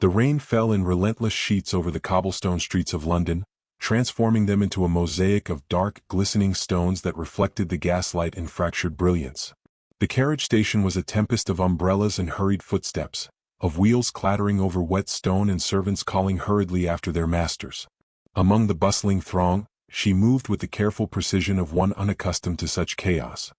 The rain fell in relentless sheets over the cobblestone streets of London, transforming them into a mosaic of dark, glistening stones that reflected the gaslight in fractured brilliance. The carriage station was a tempest of umbrellas and hurried footsteps, of wheels clattering over wet stone and servants calling hurriedly after their masters. Among the bustling throng, she moved with the careful precision of one unaccustomed to such chaos.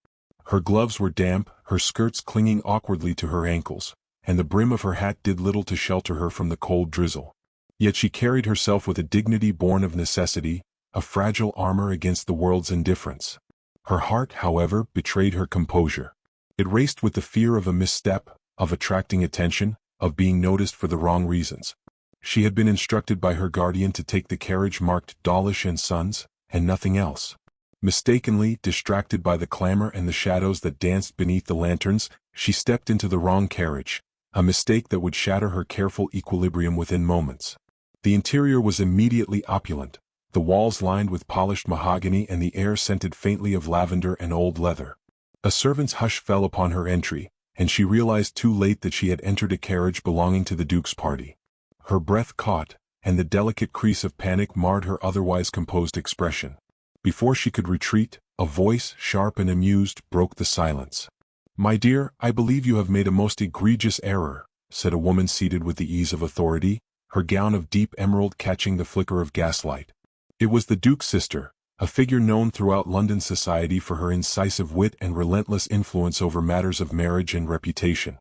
Her gloves were damp, her skirts clinging awkwardly to her ankles, and the brim of her hat did little to shelter her from the cold drizzle. Yet she carried herself with a dignity born of necessity, a fragile armor against the world's indifference. Her heart, however, betrayed her composure. It raced with the fear of a misstep, of attracting attention, of being noticed for the wrong reasons. She had been instructed by her guardian to take the carriage marked Dawlish and Sons, and nothing else. Mistakenly, distracted by the clamor and the shadows that danced beneath the lanterns, she stepped into the wrong carriage, a mistake that would shatter her careful equilibrium within moments. The interior was immediately opulent, the walls lined with polished mahogany and the air scented faintly of lavender and old leather. A servant's hush fell upon her entry, and she realized too late that she had entered a carriage belonging to the Duke's party. Her breath caught, and the delicate crease of panic marred her otherwise composed expression. Before she could retreat, a voice, sharp and amused, broke the silence. "My dear, I believe you have made a most egregious error," said a woman seated with the ease of authority, her gown of deep emerald catching the flicker of gaslight. It was the Duke's sister, a figure known throughout London society for her incisive wit and relentless influence over matters of marriage and reputation.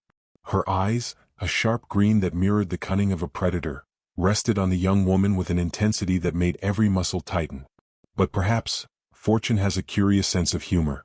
Her eyes, a sharp green that mirrored the cunning of a predator, rested on the young woman with an intensity that made every muscle tighten. But perhaps, fortune has a curious sense of humor.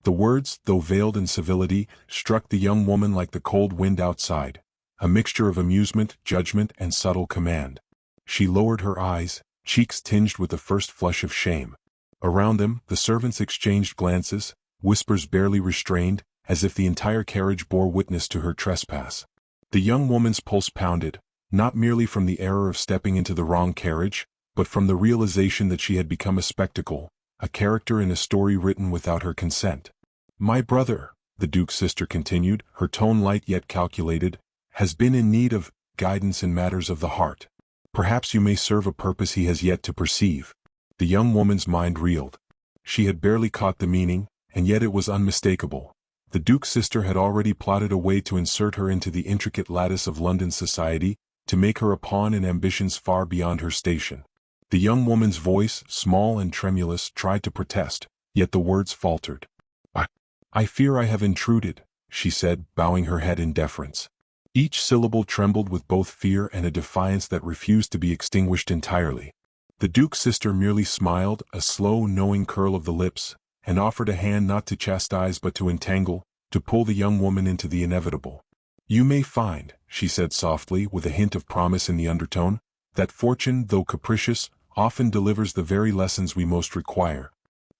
The words, though veiled in civility, struck the young woman like the cold wind outside, a mixture of amusement, judgment, and subtle command. She lowered her eyes, cheeks tinged with the first flush of shame. Around them, the servants exchanged glances, whispers barely restrained, as if the entire carriage bore witness to her trespass. The young woman's pulse pounded, not merely from the error of stepping into the wrong carriage, but from the realization that she had become a spectacle, a character in a story written without her consent. "My brother," the Duke's sister continued, her tone light yet calculated, "has been in need of guidance in matters of the heart. Perhaps you may serve a purpose he has yet to perceive." The young woman's mind reeled. She had barely caught the meaning, and yet it was unmistakable. The Duke's sister had already plotted a way to insert her into the intricate lattice of London society, to make her a pawn in ambitions far beyond her station. The young woman's voice, small and tremulous, tried to protest, yet the words faltered. I fear I have intruded," she said, bowing her head in deference. Each syllable trembled with both fear and a defiance that refused to be extinguished entirely. The Duke's sister merely smiled, a slow, knowing curl of the lips, and offered a hand not to chastise but to entangle, to pull the young woman into the inevitable. "You may find," she said softly, with a hint of promise in the undertone, "that fortune, though capricious, often delivers the very lessons we most require."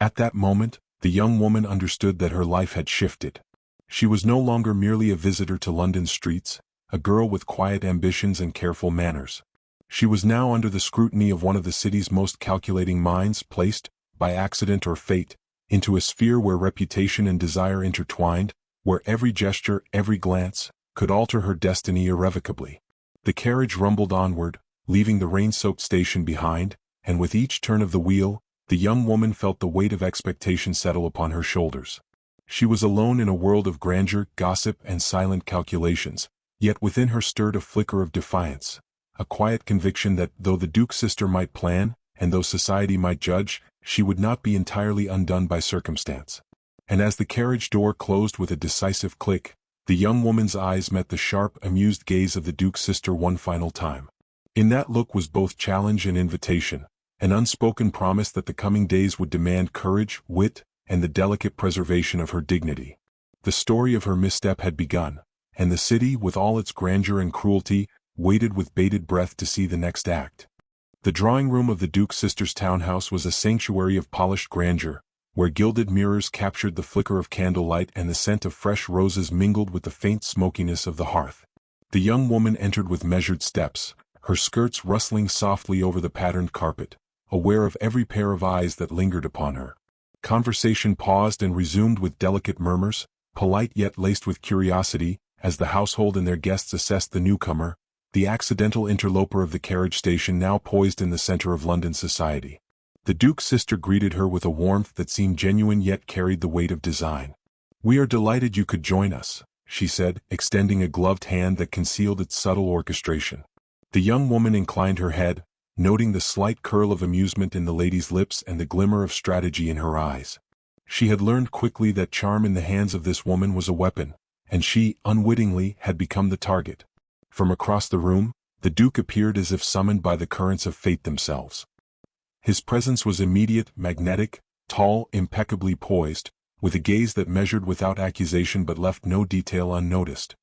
At that moment, the young woman understood that her life had shifted. She was no longer merely a visitor to London's streets, a girl with quiet ambitions and careful manners. She was now under the scrutiny of one of the city's most calculating minds, placed, by accident or fate, into a sphere where reputation and desire intertwined, where every gesture, every glance, could alter her destiny irrevocably. The carriage rumbled onward, leaving the rain-soaked station behind, and with each turn of the wheel, the young woman felt the weight of expectation settle upon her shoulders. She was alone in a world of grandeur, gossip, and silent calculations, yet within her stirred a flicker of defiance, a quiet conviction that, though the Duke's sister might plan, and though society might judge, she would not be entirely undone by circumstance. And as the carriage door closed with a decisive click, the young woman's eyes met the sharp, amused gaze of the Duke's sister one final time. In that look was both challenge and invitation, an unspoken promise that the coming days would demand courage, wit, and the delicate preservation of her dignity. The story of her misstep had begun, and the city, with all its grandeur and cruelty, waited with bated breath to see the next act. The drawing-room of the Duke's sister's townhouse was a sanctuary of polished grandeur, where gilded mirrors captured the flicker of candlelight and the scent of fresh roses mingled with the faint smokiness of the hearth. The young woman entered with measured steps, her skirts rustling softly over the patterned carpet, aware of every pair of eyes that lingered upon her. Conversation paused and resumed with delicate murmurs, polite yet laced with curiosity, as the household and their guests assessed the newcomer, the accidental interloper of the carriage station now poised in the center of London society. The Duke's sister greeted her with a warmth that seemed genuine yet carried the weight of design. "We are delighted you could join us," she said, extending a gloved hand that concealed its subtle orchestration. The young woman inclined her head, noting the slight curl of amusement in the lady's lips and the glimmer of strategy in her eyes. She had learned quickly that charm in the hands of this woman was a weapon, and she, unwittingly, had become the target. From across the room, the Duke appeared as if summoned by the currents of fate themselves. His presence was immediate, magnetic, tall, impeccably poised, with a gaze that measured without accusation but left no detail unnoticed.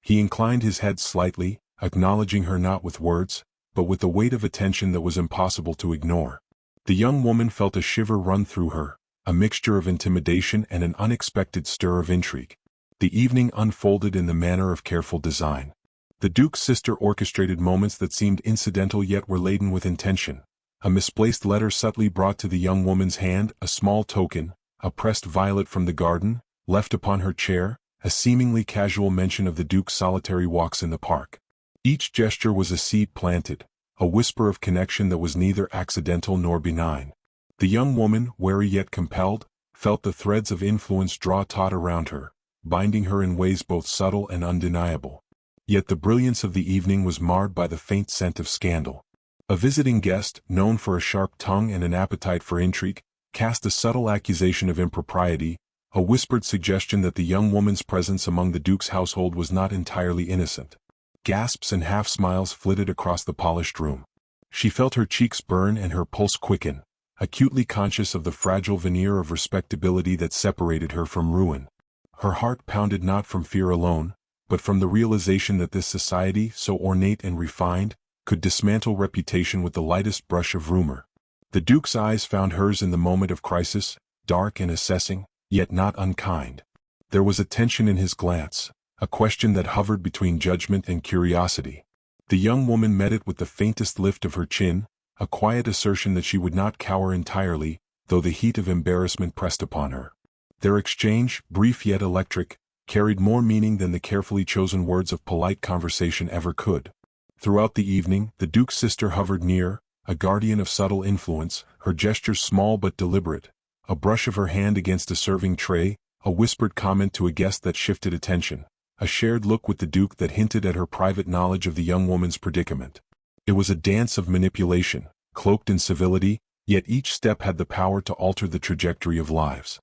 He inclined his head slightly, acknowledging her not with words, but with the weight of attention that was impossible to ignore. The young woman felt a shiver run through her, a mixture of intimidation and an unexpected stir of intrigue. The evening unfolded in the manner of careful design. The Duke's sister orchestrated moments that seemed incidental yet were laden with intention. A misplaced letter subtly brought to the young woman's hand, a small token, a pressed violet from the garden, left upon her chair, a seemingly casual mention of the Duke's solitary walks in the park. Each gesture was a seed planted, a whisper of connection that was neither accidental nor benign. The young woman, wary yet compelled, felt the threads of influence draw taut around her, binding her in ways both subtle and undeniable. Yet the brilliance of the evening was marred by the faint scent of scandal. A visiting guest, known for a sharp tongue and an appetite for intrigue, cast a subtle accusation of impropriety, a whispered suggestion that the young woman's presence among the Duke's household was not entirely innocent. Gasps and half-smiles flitted across the polished room. She felt her cheeks burn and her pulse quicken, acutely conscious of the fragile veneer of respectability that separated her from ruin. Her heart pounded not from fear alone, but from the realization that this society, so ornate and refined, could dismantle reputation with the lightest brush of rumor. The Duke's eyes found hers in the moment of crisis, dark and assessing, yet not unkind. There was a tension in his glance, a question that hovered between judgment and curiosity. The young woman met it with the faintest lift of her chin, a quiet assertion that she would not cower entirely, though the heat of embarrassment pressed upon her. Their exchange, brief yet electric, carried more meaning than the carefully chosen words of polite conversation ever could. Throughout the evening, the Duke's sister hovered near, a guardian of subtle influence, her gestures small but deliberate, a brush of her hand against a serving tray, a whispered comment to a guest that shifted attention, a shared look with the Duke that hinted at her private knowledge of the young woman's predicament. It was a dance of manipulation, cloaked in civility, yet each step had the power to alter the trajectory of lives.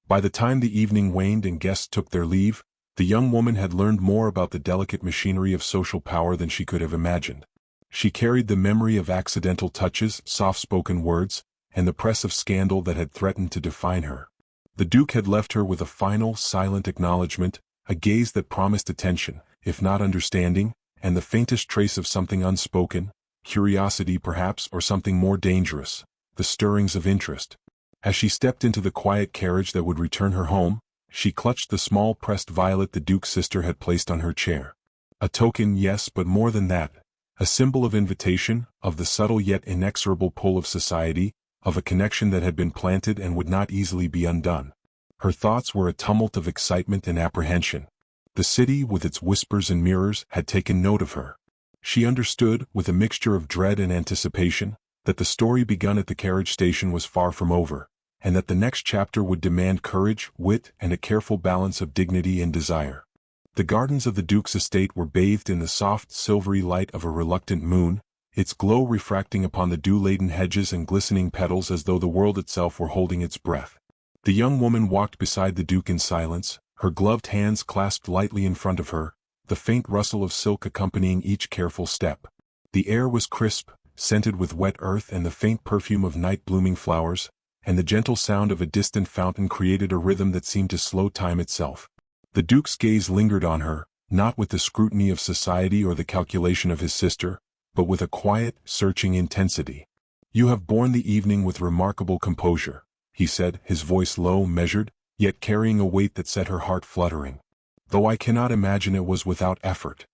By the time the evening waned and guests took their leave, the young woman had learned more about the delicate machinery of social power than she could have imagined. She carried the memory of accidental touches, soft-spoken words, and the press of scandal that had threatened to define her. The Duke had left her with a final, silent acknowledgement, a gaze that promised attention, if not understanding, and the faintest trace of something unspoken, curiosity perhaps, or something more dangerous, the stirrings of interest. As she stepped into the quiet carriage that would return her home, she clutched the small pressed violet the Duke's sister had placed on her chair. A token, yes, but more than that. A symbol of invitation, of the subtle yet inexorable pull of society, of a connection that had been planted and would not easily be undone. Her thoughts were a tumult of excitement and apprehension. The city, with its whispers and mirrors, had taken note of her. She understood, with a mixture of dread and anticipation, that the story begun at the carriage station was far from over, and that the next chapter would demand courage, wit, and a careful balance of dignity and desire. The gardens of the Duke's estate were bathed in the soft, silvery light of a reluctant moon, its glow refracting upon the dew-laden hedges and glistening petals as though the world itself were holding its breath. The young woman walked beside the Duke in silence, her gloved hands clasped lightly in front of her, the faint rustle of silk accompanying each careful step. The air was crisp, scented with wet earth and the faint perfume of night-blooming flowers, and the gentle sound of a distant fountain created a rhythm that seemed to slow time itself. The Duke's gaze lingered on her, not with the scrutiny of society or the calculation of his sister, but with a quiet, searching intensity. "You have borne the evening with remarkable composure," he said, his voice low, measured, yet carrying a weight that set her heart fluttering. "Though I cannot imagine it was without effort."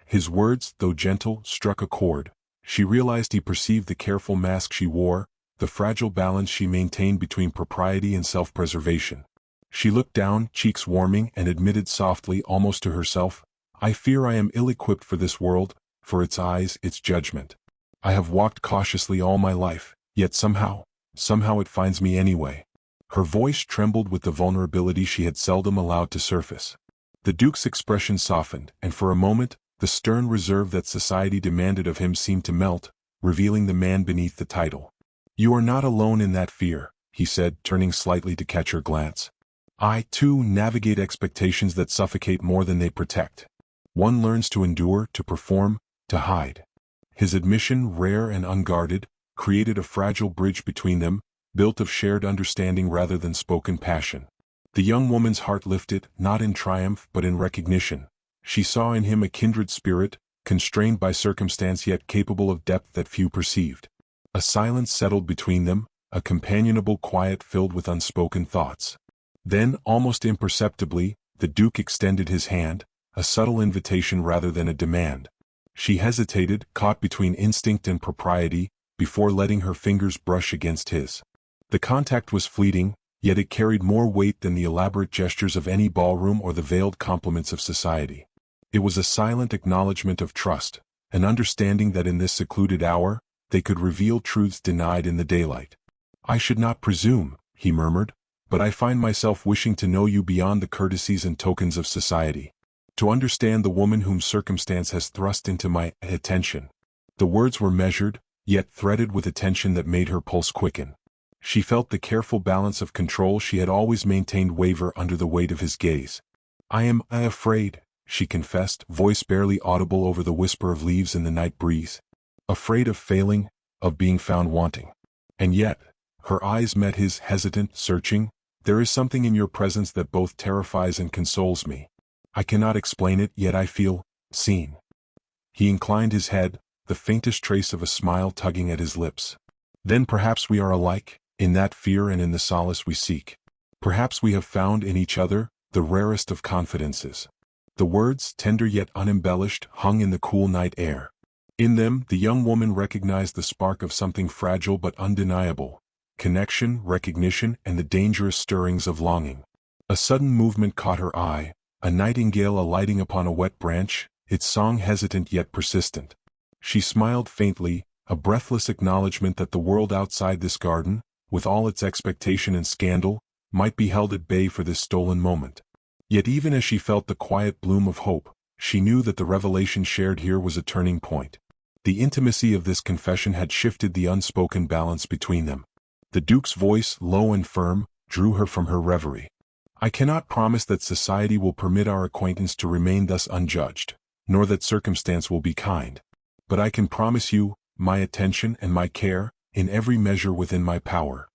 His words, though gentle, struck a chord. She realized he perceived the careful mask she wore, the fragile balance she maintained between propriety and self-preservation. She looked down, cheeks warming, and admitted softly, almost to herself, "I fear I am ill-equipped for this world, for its eyes, its judgment. I have walked cautiously all my life, yet somehow it finds me anyway. Her voice trembled with the vulnerability she had seldom allowed to surface. The Duke's expression softened, and for a moment, the stern reserve that society demanded of him seemed to melt, revealing the man beneath the title. "You are not alone in that fear," he said, turning slightly to catch her glance. "I, too, navigate expectations that suffocate more than they protect. One learns to endure, to perform, to hide." His admission, rare and unguarded, created a fragile bridge between them, built of shared understanding rather than spoken passion. The young woman's heart lifted, not in triumph but in recognition. She saw in him a kindred spirit, constrained by circumstance yet capable of depth that few perceived. A silence settled between them, a companionable quiet filled with unspoken thoughts. Then, almost imperceptibly, the Duke extended his hand, a subtle invitation rather than a demand. She hesitated, caught between instinct and propriety, before letting her fingers brush against his. The contact was fleeting, yet it carried more weight than the elaborate gestures of any ballroom or the veiled compliments of society. It was a silent acknowledgement of trust, an understanding that in this secluded hour, they could reveal truths denied in the daylight. "I should not presume," he murmured, "but I find myself wishing to know you beyond the courtesies and tokens of society. To understand the woman whom circumstance has thrust into my attention." The words were measured, yet threaded with attention that made her pulse quicken. She felt the careful balance of control she had always maintained waver under the weight of his gaze. "I am afraid," she confessed, voice barely audible over the whisper of leaves in the night breeze. "Afraid of failing, of being found wanting." And yet, her eyes met his, hesitant, searching. "There is something in your presence that both terrifies and consoles me. I cannot explain it, yet I feel seen." He inclined his head, the faintest trace of a smile tugging at his lips. "Then perhaps we are alike, in that fear and in the solace we seek. Perhaps we have found in each other the rarest of confidences." The words, tender yet unembellished, hung in the cool night air. In them, the young woman recognized the spark of something fragile but undeniable: connection, recognition, and the dangerous stirrings of longing. A sudden movement caught her eye, a nightingale alighting upon a wet branch, its song hesitant yet persistent. She smiled faintly, a breathless acknowledgement that the world outside this garden, with all its expectation and scandal, might be held at bay for this stolen moment. Yet even as she felt the quiet bloom of hope, she knew that the revelation shared here was a turning point. The intimacy of this confession had shifted the unspoken balance between them. The Duke's voice, low and firm, drew her from her reverie. "I cannot promise that society will permit our acquaintance to remain thus unjudged, nor that circumstance will be kind. But I can promise you my attention and my care, in every measure within my power."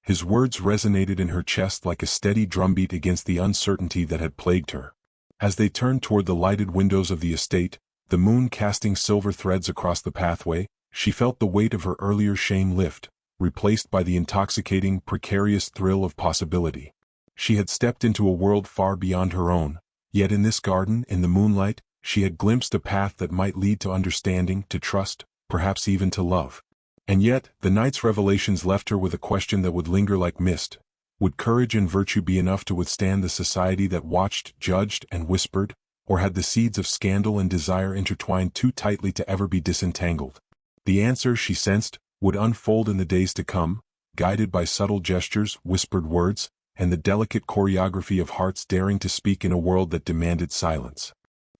His words resonated in her chest like a steady drumbeat against the uncertainty that had plagued her. As they turned toward the lighted windows of the estate, the moon casting silver threads across the pathway, she felt the weight of her earlier shame lift, replaced by the intoxicating, precarious thrill of possibility. She had stepped into a world far beyond her own, yet in this garden, in the moonlight, she had glimpsed a path that might lead to understanding, to trust, perhaps even to love. And yet, the night's revelations left her with a question that would linger like mist. Would courage and virtue be enough to withstand the society that watched, judged, and whispered, or had the seeds of scandal and desire intertwined too tightly to ever be disentangled? The answer, she sensed, would unfold in the days to come, guided by subtle gestures, whispered words, and the delicate choreography of hearts daring to speak in a world that demanded silence.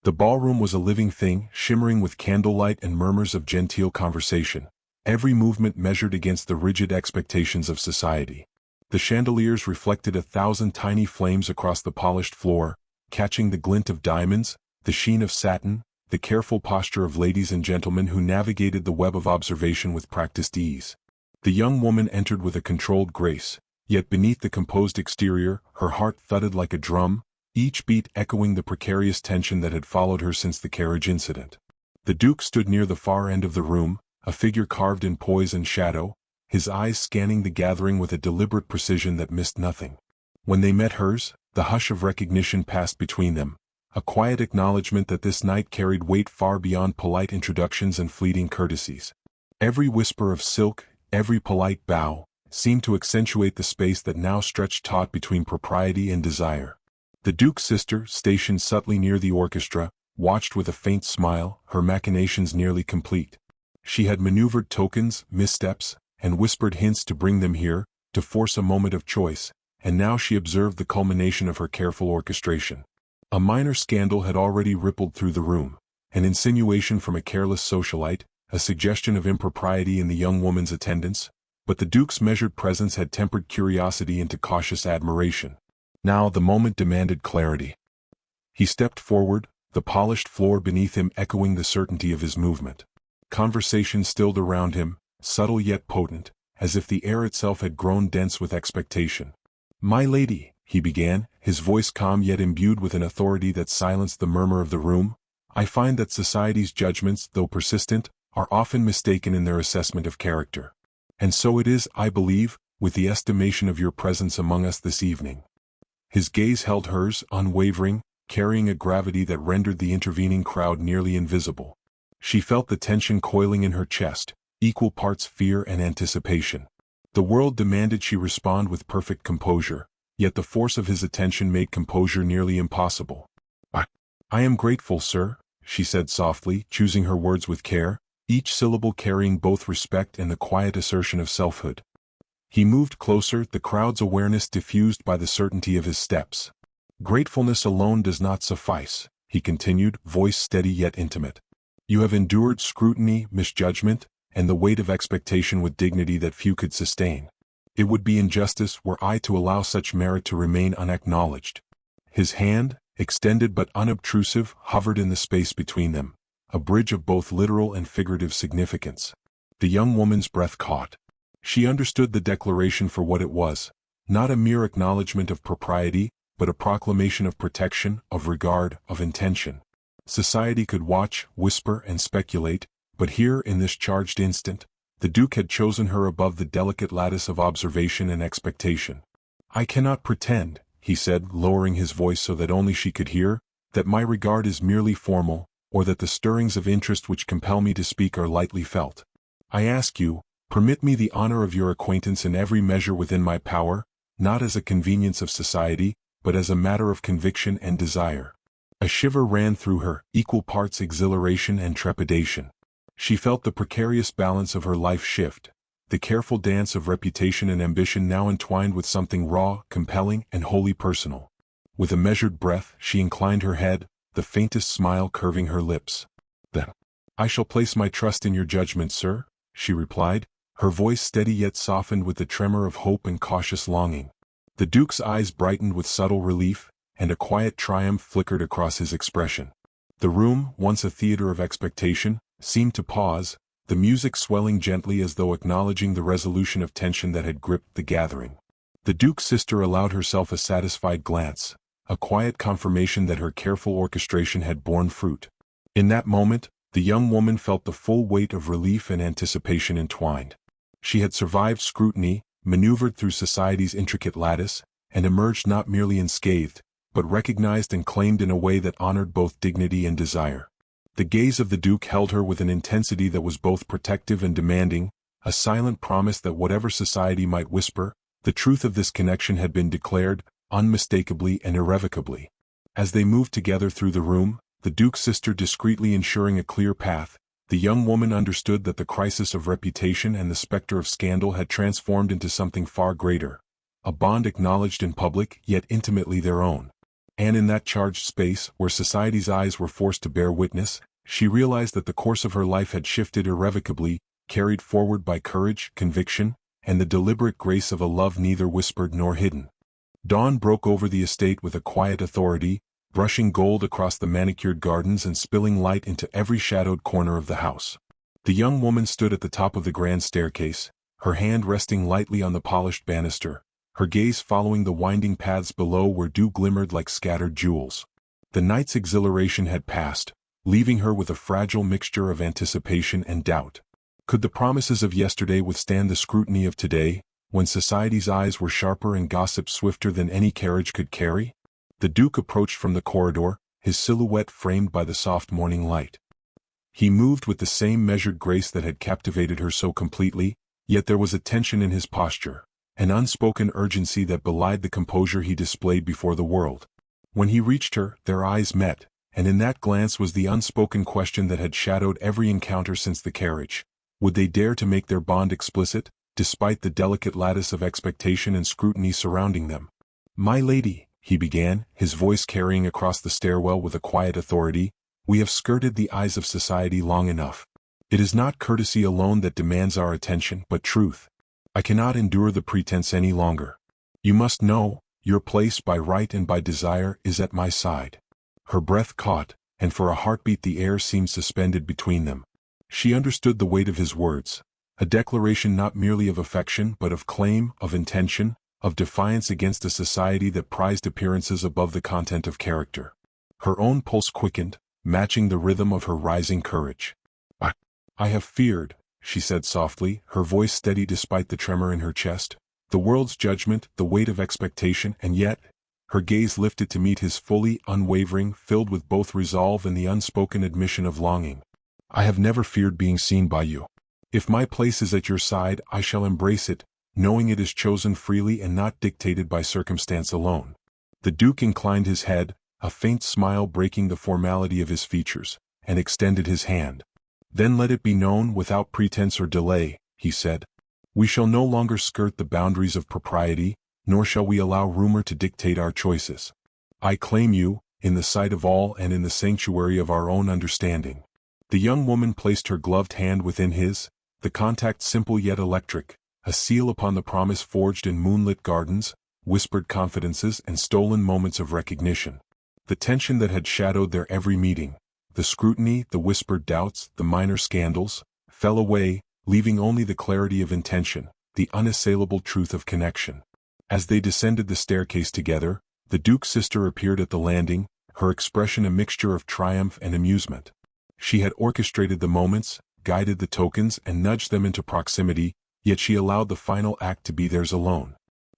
The ballroom was a living thing, shimmering with candlelight and murmurs of genteel conversation, every movement measured against the rigid expectations of society. The chandeliers reflected 1,000 tiny flames across the polished floor, catching the glint of diamonds, the sheen of satin, the careful posture of ladies and gentlemen who navigated the web of observation with practiced ease. The young woman entered with a controlled grace, yet beneath the composed exterior, her heart thudded like a drum, each beat echoing the precarious tension that had followed her since the carriage incident. The Duke stood near the far end of the room, a figure carved in poise and shadow, his eyes scanning the gathering with a deliberate precision that missed nothing. When they met hers, the hush of recognition passed between them, a quiet acknowledgement that this night carried weight far beyond polite introductions and fleeting courtesies. Every whisper of silk, every polite bow, seemed to accentuate the space that now stretched taut between propriety and desire. The Duke's sister, stationed subtly near the orchestra, watched with a faint smile, her machinations nearly complete. She had maneuvered tokens, missteps, and whispered hints to bring them here, to force a moment of choice, and now she observed the culmination of her careful orchestration. A minor scandal had already rippled through the room, an insinuation from a careless socialite, a suggestion of impropriety in the young woman's attendance, but the Duke's measured presence had tempered curiosity into cautious admiration. Now the moment demanded clarity. He stepped forward, the polished floor beneath him echoing the certainty of his movement. Conversation stilled around him, subtle yet potent, as if the air itself had grown dense with expectation. "My lady," he began, his voice calm yet imbued with an authority that silenced the murmur of the room, "I find that society's judgments, though persistent, are often mistaken in their assessment of character. And so it is, I believe, with the estimation of your presence among us this evening." His gaze held hers, unwavering, carrying a gravity that rendered the intervening crowd nearly invisible. She felt the tension coiling in her chest, equal parts fear and anticipation. The world demanded she respond with perfect composure, yet the force of his attention made composure nearly impossible. I am grateful, sir," she said softly, choosing her words with care, each syllable carrying both respect and the quiet assertion of selfhood. He moved closer, the crowd's awareness diffused by the certainty of his steps. "Gratefulness alone does not suffice," he continued, voice steady yet intimate. "You have endured scrutiny, misjudgment, and the weight of expectation with dignity that few could sustain. It would be injustice were I to allow such merit to remain unacknowledged." His hand, extended but unobtrusive, hovered in the space between them, a bridge of both literal and figurative significance. The young woman's breath caught. She understood the declaration for what it was, not a mere acknowledgement of propriety, but a proclamation of protection, of regard, of intention. Society could watch, whisper, and speculate, but here in this charged instant, the Duke had chosen her above the delicate lattice of observation and expectation. "I cannot pretend," he said, lowering his voice so that only she could hear, "that my regard is merely formal, or that the stirrings of interest which compel me to speak are lightly felt. I ask you, permit me the honor of your acquaintance in every measure within my power, not as a convenience of society, but as a matter of conviction and desire." A shiver ran through her, equal parts exhilaration and trepidation. She felt the precarious balance of her life shift, the careful dance of reputation and ambition now entwined with something raw, compelling, and wholly personal. With a measured breath, she inclined her head, the faintest smile curving her lips. "Then, I shall place my trust in your judgment, sir," she replied, her voice steady yet softened with the tremor of hope and cautious longing. The Duke's eyes brightened with subtle relief, and a quiet triumph flickered across his expression. The room, once a theater of expectation, seemed to pause, the music swelling gently as though acknowledging the resolution of tension that had gripped the gathering. The Duke's sister allowed herself a satisfied glance, a quiet confirmation that her careful orchestration had borne fruit. In that moment, the young woman felt the full weight of relief and anticipation entwined. She had survived scrutiny, maneuvered through society's intricate lattice, and emerged not merely unscathed, but recognized and claimed in a way that honored both dignity and desire. The gaze of the Duke held her with an intensity that was both protective and demanding, a silent promise that whatever society might whisper, the truth of this connection had been declared, unmistakably and irrevocably. As they moved together through the room, the Duke's sister discreetly ensuring a clear path, the young woman understood that the crisis of reputation and the specter of scandal had transformed into something far greater, a bond acknowledged in public yet intimately their own. And in that charged space, where society's eyes were forced to bear witness, she realized that the course of her life had shifted irrevocably, carried forward by courage, conviction, and the deliberate grace of a love neither whispered nor hidden. Dawn broke over the estate with a quiet authority, brushing gold across the manicured gardens and spilling light into every shadowed corner of the house. The young woman stood at the top of the grand staircase, her hand resting lightly on the polished banister, her gaze following the winding paths below where dew glimmered like scattered jewels. The night's exhilaration had passed, leaving her with a fragile mixture of anticipation and doubt. Could the promises of yesterday withstand the scrutiny of today, when society's eyes were sharper and gossip swifter than any carriage could carry? The Duke approached from the corridor, his silhouette framed by the soft morning light. He moved with the same measured grace that had captivated her so completely, yet there was a tension in his posture, an unspoken urgency that belied the composure he displayed before the world. When he reached her, their eyes met, and in that glance was the unspoken question that had shadowed every encounter since the carriage. Would they dare to make their bond explicit, despite the delicate lattice of expectation and scrutiny surrounding them? "My lady," he began, his voice carrying across the stairwell with a quiet authority, "we have skirted the eyes of society long enough. It is not courtesy alone that demands our attention, but truth. I cannot endure the pretense any longer. You must know, your place by right and by desire is at my side." Her breath caught, and for a heartbeat the air seemed suspended between them. She understood the weight of his words, a declaration not merely of affection but of claim, of intention, of defiance against a society that prized appearances above the content of character. Her own pulse quickened, matching the rhythm of her rising courage. I have feared," she said softly, her voice steady despite the tremor in her chest, "the world's judgment, the weight of expectation, and yet—" her gaze lifted to meet his fully, unwavering, filled with both resolve and the unspoken admission of longing. "I have never feared being seen by you. If my place is at your side, I shall embrace it, knowing it is chosen freely and not dictated by circumstance alone." The Duke inclined his head, a faint smile breaking the formality of his features, and extended his hand. "Then let it be known without pretense or delay," he said. "We shall no longer skirt the boundaries of propriety, nor shall we allow rumor to dictate our choices. I claim you, in the sight of all and in the sanctuary of our own understanding." The young woman placed her gloved hand within his, the contact simple yet electric, a seal upon the promise forged in moonlit gardens, whispered confidences and stolen moments of recognition. The tension that had shadowed their every meeting, the scrutiny, the whispered doubts, the minor scandals, fell away, leaving only the clarity of intention, the unassailable truth of connection. As they descended the staircase together, the Duke's sister appeared at the landing, her expression a mixture of triumph and amusement. She had orchestrated the moments, guided the tokens and nudged them into proximity, yet she allowed the final act to be theirs alone.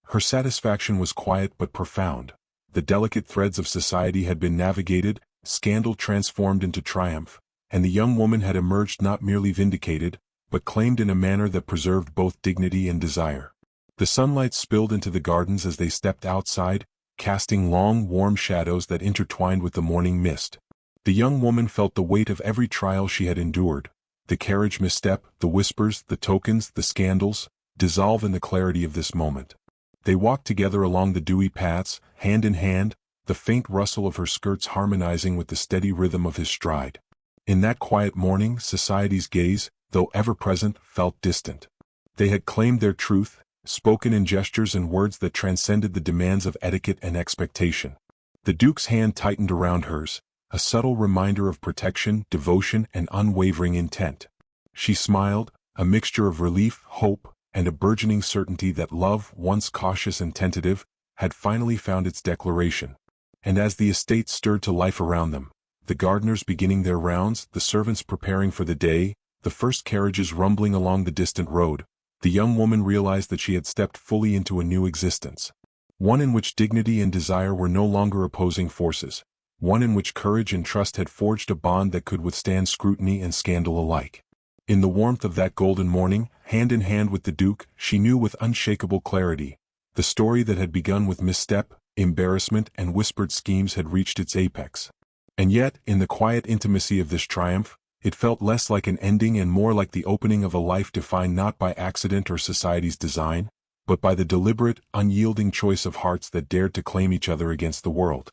Her satisfaction was quiet but profound. The delicate threads of society had been navigated, scandal transformed into triumph, and the young woman had emerged not merely vindicated, but claimed in a manner that preserved both dignity and desire. The sunlight spilled into the gardens as they stepped outside, casting long, warm shadows that intertwined with the morning mist. The young woman felt the weight of every trial she had endured, the carriage misstep, the whispers, the tokens, the scandals, dissolve in the clarity of this moment. They walked together along the dewy paths, hand in hand, the faint rustle of her skirts harmonizing with the steady rhythm of his stride. In that quiet morning, society's gaze, though ever present, felt distant. They had claimed their truth, spoken in gestures and words that transcended the demands of etiquette and expectation. The Duke's hand tightened around hers, a subtle reminder of protection, devotion, and unwavering intent. She smiled, a mixture of relief, hope, and a burgeoning certainty that love, once cautious and tentative, had finally found its declaration. And as the estate stirred to life around them, the gardeners beginning their rounds, the servants preparing for the day, the first carriages rumbling along the distant road, the young woman realized that she had stepped fully into a new existence. One in which dignity and desire were no longer opposing forces, one in which courage and trust had forged a bond that could withstand scrutiny and scandal alike. In the warmth of that golden morning, hand in hand with the Duke, she knew with unshakable clarity, the story that had begun with misstep, embarrassment, and whispered schemes had reached its apex. And yet, in the quiet intimacy of this triumph, it felt less like an ending and more like the opening of a life defined not by accident or society's design, but by the deliberate, unyielding choice of hearts that dared to claim each other against the world.